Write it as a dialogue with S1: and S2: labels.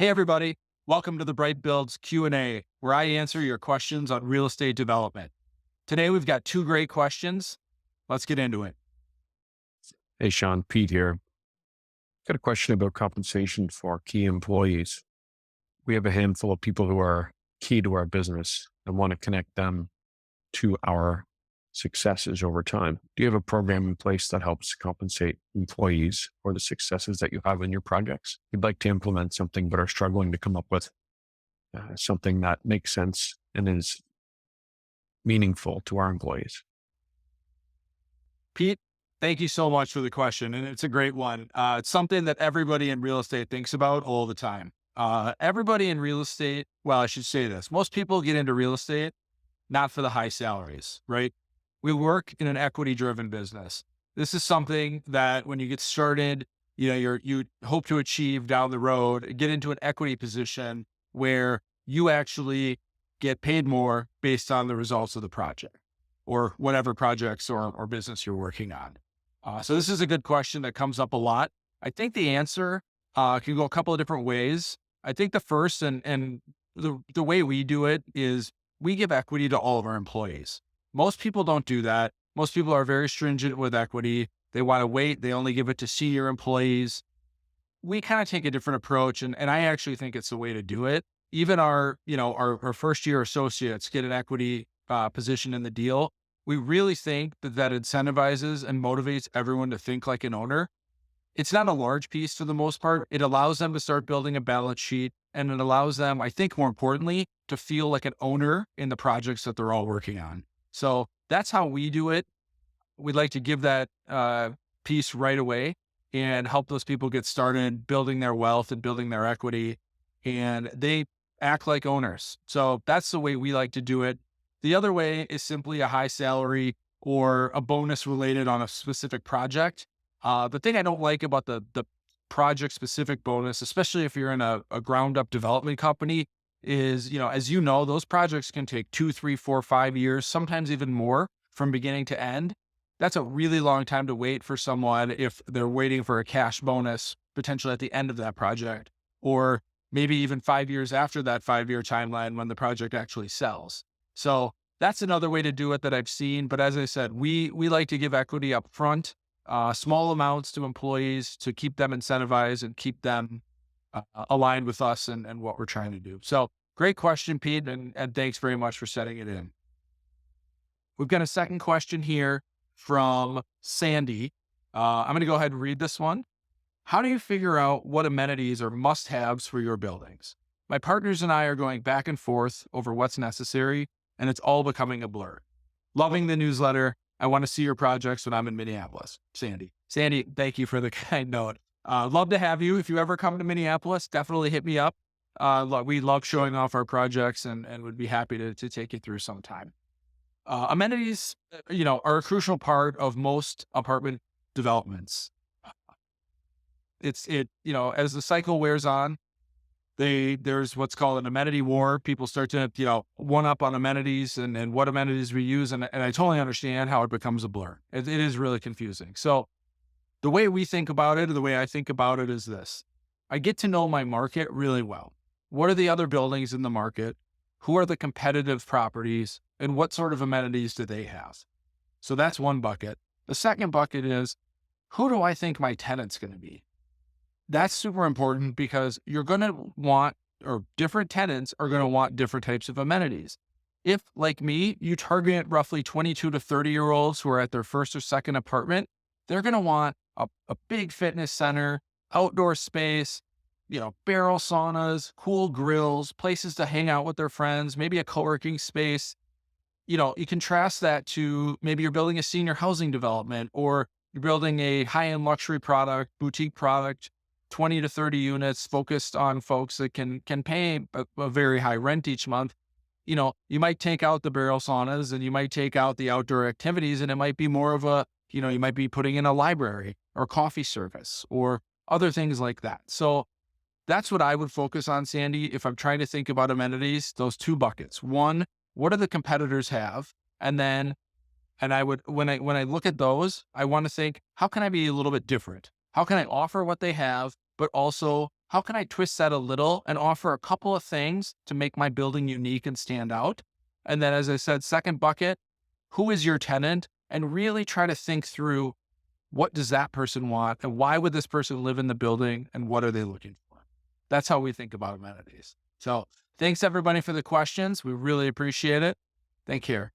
S1: Hey everybody, welcome to the Bright Builds Q&A, where I answer your questions on real estate development. Today we've got two great questions. Let's get into it.
S2: Hey, Sean, Pete here. Got a question about compensation for key employees. We have a handful of people who are key to our business and want to connect them to our successes over time. Do you have a program in place that helps compensate employees for the successes that you have in your projects? You'd like to implement something, but are struggling to come up with something that makes sense and is meaningful to our employees.
S1: Pete, thank you so much for the question, and it's a great one. It's something that everybody in real estate thinks about all the time. Everybody in real estate, well, I should say this. Most people get into real estate not for the high salaries, right? We work in an equity-driven business. This is something that when you get started, you hope to achieve down the road, get into an equity position where you actually get paid more based on the results of the project or whatever projects or business you're working on. So this is a good question that comes up a lot. I think the answer can go a couple of different ways. I think the first and the way we do it is we give equity to all of our employees. Most people don't do that. Most people are very stringent with equity. They want to wait. They only give it to senior employees. We kind of take a different approach, and I actually think it's the way to do it. Even our first year associates get an equity position in the deal. We really think that incentivizes and motivates everyone to think like an owner. It's not a large piece for the most part. It allows them to start building a balance sheet, and it allows them, I think more importantly, to feel like an owner in the projects that they're all working on. So that's how we do it. We'd like to give that piece right away and help those people get started building their wealth and building their equity, and they act like owners. So that's the way we like to do it. The other way is simply a high salary or a bonus related on a specific project. The thing I don't like about the project specific bonus, especially if you're in a ground up development company, is, as you know, those projects can take 2, 3, 4, 5 years, sometimes even more from beginning to end. That's a really long time to wait for someone if they're waiting for a cash bonus potentially at the end of that project, or maybe even 5 years after that 5-year timeline when the project actually sells. So that's another way to do it that I've seen. But as I said, we like to give equity up front, small amounts to employees to keep them incentivized and keep them aligned with us and what we're trying to do. So great question, Pete, and thanks very much for setting it in. We've got a second question here from Sandy. I'm going to go ahead and read this one. How do you figure out what amenities are must-haves for your buildings? My partners and I are going back and forth over what's necessary, and it's all becoming a blur. Loving the newsletter. I want to see your projects when I'm in Minneapolis. Sandy. Sandy, thank you for the kind note. Love to have you. If you ever come to Minneapolis, definitely hit me up. We love showing off our projects and would be happy to take you through sometime. Amenities, are a crucial part of most apartment developments. As the cycle wears on, there's what's called an amenity war. People start to, one up on amenities and what amenities we use. And I totally understand how it becomes a blur. It is really confusing. So the way we think about it, or the way I think about it is this. I get to know my market really well. What are the other buildings in the market? Who are the competitive properties? And what sort of amenities do they have? So that's one bucket. The second bucket is, who do I think my tenant's going to be? That's super important because you're going to want, or different tenants are going to want different types of amenities. If, like me, you target roughly 22 to 30-year-olds who are at their first or second apartment, they're going to want a big fitness center, outdoor space, barrel saunas, cool grills, places to hang out with their friends, maybe a co-working space. You contrast that to maybe you're building a senior housing development, or you're building a high-end luxury product, boutique product, 20 to 30 units focused on folks that can pay a very high rent each month. You might take out the barrel saunas and you might take out the outdoor activities, and it might be more of you might be putting in a library or coffee service or other things like that. So that's what I would focus on, Sandy, if I'm trying to think about amenities, those two buckets. One, what do the competitors have? And I would, when I look at those, I want to think, how can I be a little bit different? How can I offer what they have, but also How can I twist that a little and offer a couple of things to make my building unique and stand out? And then, as I said, second bucket, who is your tenant? And really try to think through, what does that person want? And why would this person live in the building? And what are they looking for? That's how we think about amenities. So thanks everybody for the questions. We really appreciate it. Thank you.